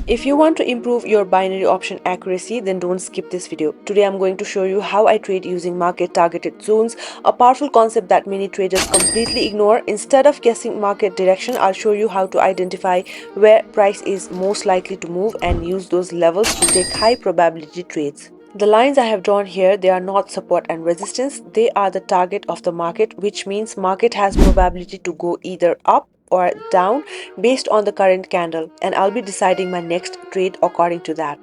If you want to improve your binary option accuracy, then don't skip this video. Today I'm going to show you how I trade using market targeted zones, a powerful concept that many traders completely ignore. Instead of guessing market direction, I'll show you how to identify where price is most likely to move and use those levels to take high probability trades. The lines I have drawn here, they are not support and resistance, they are the target of the market, which means market has probability to go either up or down based on the current candle, and I'll be deciding my next trade according to that.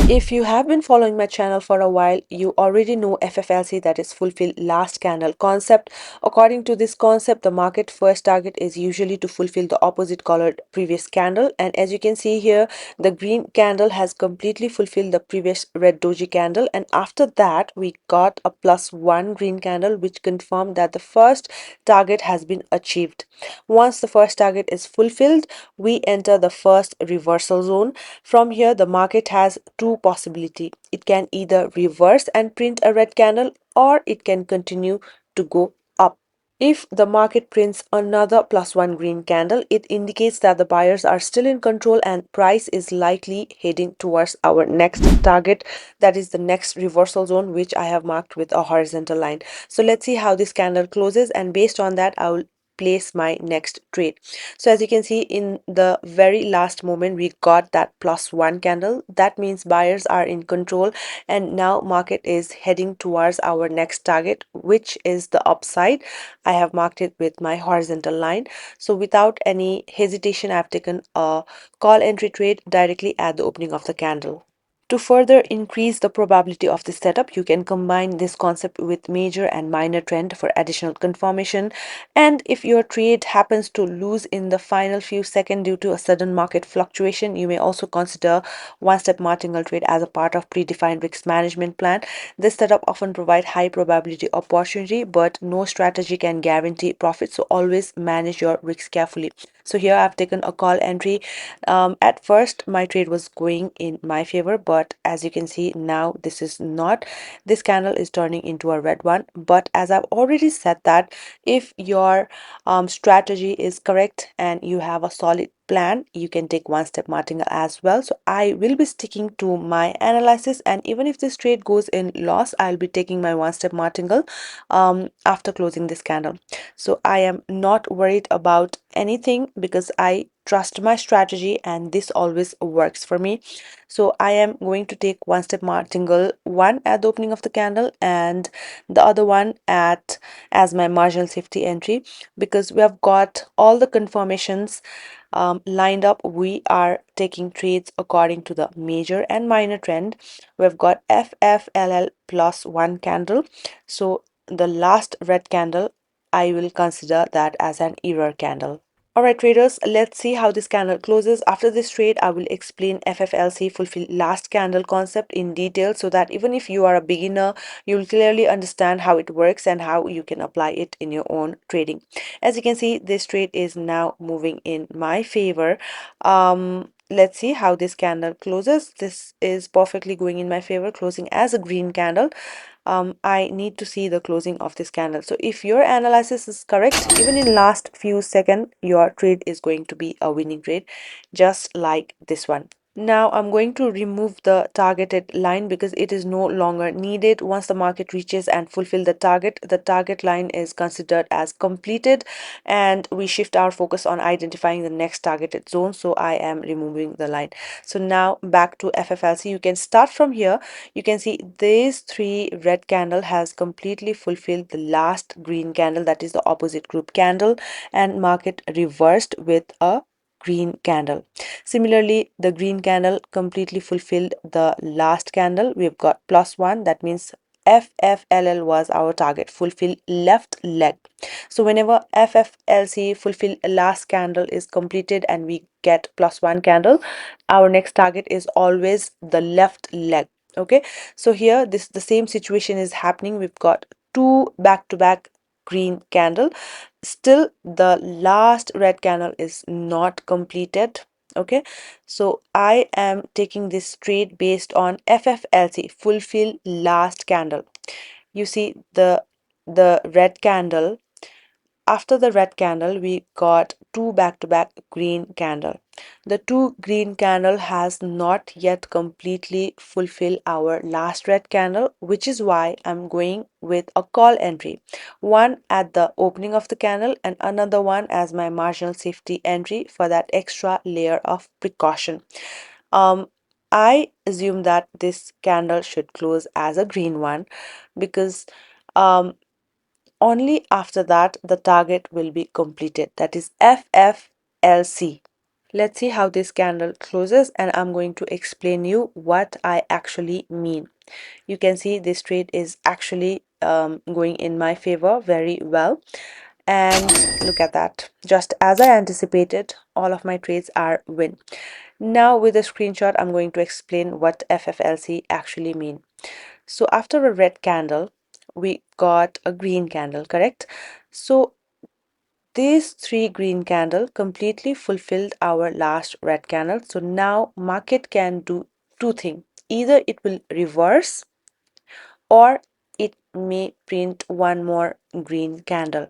If you have been following my channel for a while, you already know FFLC, that is fulfill last candle concept. According to this concept, the market first target is usually to fulfill the opposite colored previous candle, and as you can see here, the green candle has completely fulfilled the previous red doji candle, and after that we got a +1 green candle which confirmed that the first target has been achieved. Once the first target is fulfilled, we enter the first reversal zone. From here, the market has two possibilities. It can either reverse and print a red candle, or it can continue to go up. If the market prints another +1 green candle, it indicates that the buyers are still in control and price is likely heading towards our next target, that is the next reversal zone, which I have marked with a horizontal line. So let's see how this candle closes, and based on that I will place my next trade. So as you can see, in the very last moment we got that +1 candle. That means buyers are in control, and now market is heading towards our next target, which is the upside. I have marked it with my horizontal line. So without any hesitation, I've taken a call entry trade directly at the opening of the candle. To further increase the probability of this setup, you can combine this concept with major and minor trend for additional confirmation. And if your trade happens to lose in the final few seconds due to a sudden market fluctuation, you may also consider one-step martingale trade as a part of predefined risk management plan. This setup often provides high probability opportunity, but no strategy can guarantee profit, so always manage your risks carefully. So here I've taken a call entry. At first my trade was going in my favor, but as you can see now, this is not. This candle is turning into a red one. But as I've already said, that if your strategy is correct and you have a solid plan, you can take one step martingale as well. So I will be sticking to my analysis, and even if this trade goes in loss, I'll be taking my one step martingale after closing this candle. So I am not worried about anything because I trust my strategy and this always works for me. So I am going to take one step martingale, one at the opening of the candle and the other one at as my marginal safety entry, because we have got all the confirmations lined up. We are taking trades according to the major and minor trend. We've got FFLL +1 candle, so the last red candle, I will consider that as an error candle. Alright traders, let's see how this candle closes. After this trade, I will explain FFLC fulfill last candle concept in detail, so that even if you are a beginner, you'll clearly understand how it works and how you can apply it in your own trading. As you can see, this trade is now moving in my favor. Let's see how this candle closes. This is perfectly going in my favor, closing as a green candle. I need to see the closing of this candle. So if your analysis is correct, even in last few seconds, your trade is going to be a winning trade, just like this one. Now I'm going to remove the targeted line because it is no longer needed. Once the market reaches and fulfill the target line is considered as completed, and we shift our focus on identifying the next targeted zone. So I am removing the line. So now back to FFLC. You can start from here. You can see these three red candle has completely fulfilled the last green candle, that is the opposite group candle, and market reversed with a green candle. Similarly, the green candle completely fulfilled the last candle. We've got +1, that means FFLL was our target, fulfill left leg. So whenever FFLC fulfill last candle is completed and we get +1 candle, our next target is always the left leg. Okay, so here this the same situation is happening. We've got two back-to-back green candle. Still the last red candle is not completed. Okay, so I am taking this trade based on FFLC, fulfill last candle. You see the red candle, after the red candle, we got two back-to-back green candle. The two green candle has not yet completely fulfilled our last red candle, which is why I'm going with a call entry. One at the opening of the candle and another one as my marginal safety entry for that extra layer of precaution. Um, I assume that this candle should close as a green one because um, only after that the target will be completed. That is FFLC. Let's see how this candle closes, and I'm going to explain you what I actually mean. You can see this trade is actually going in my favor very well. And look at that. Just as I anticipated, all of my trades are win. Now with a screenshot, I'm going to explain what FFLC actually mean. So after a red candle, we got a green candle, correct? So these three green candle completely fulfilled our last red candle. So now market can do two things. Either it will reverse or it may print one more green candle.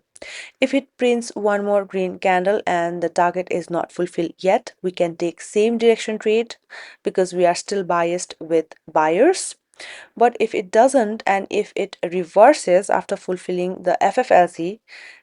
If it prints one more green candle and the target is not fulfilled yet, we can take same direction trade because we are still biased with buyers. But if it doesn't and if it reverses after fulfilling the FFLC,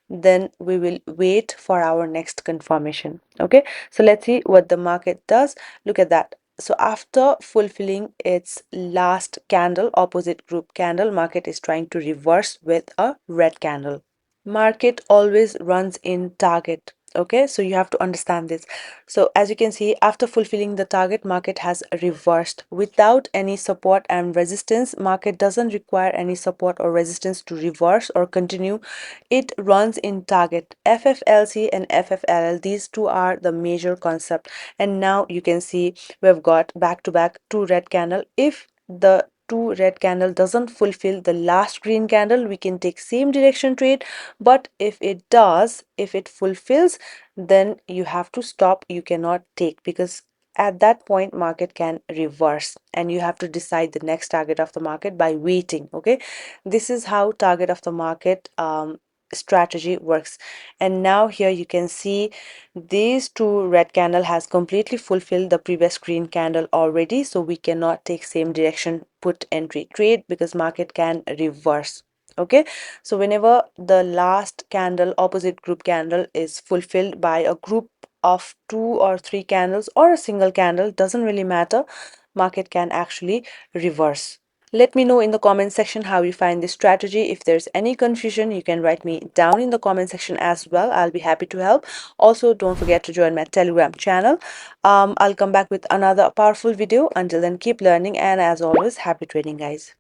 then we will wait for our next confirmation. Okay, so let's see what the market does. Look at that. So after fulfilling its last candle, opposite group candle, market is trying to reverse with a red candle. Market always runs in target. Okay, so you have to understand this. So as you can see, after fulfilling the target, market has reversed without any support and resistance. Market doesn't require any support or resistance to reverse or continue. It runs in target. FFLC and FFLL, these two are the major concept. And now you can see we've got back to back two red candle. If the two red candle doesn't fulfill the last green candle, we can take same direction trade. But if it does, if it fulfills, then you have to stop. You cannot take because at that point market can reverse and you have to decide the next target of the market by waiting. Okay, this is how target of the market strategy works. And now here you can see these two red candle has completely fulfilled the previous green candle already, so we cannot take same direction put entry trade because market can reverse. Okay, so whenever the last candle, opposite group candle, is fulfilled by a group of two or three candles or a single candle, doesn't really matter, market can actually reverse. Let me know in the comment section how you find this strategy. If there's any confusion, you can write me down in the comment section as well. I'll be happy to help. Also, don't forget to join my Telegram channel. I'll come back with another powerful video. Until then, keep learning, and as always, happy trading, guys.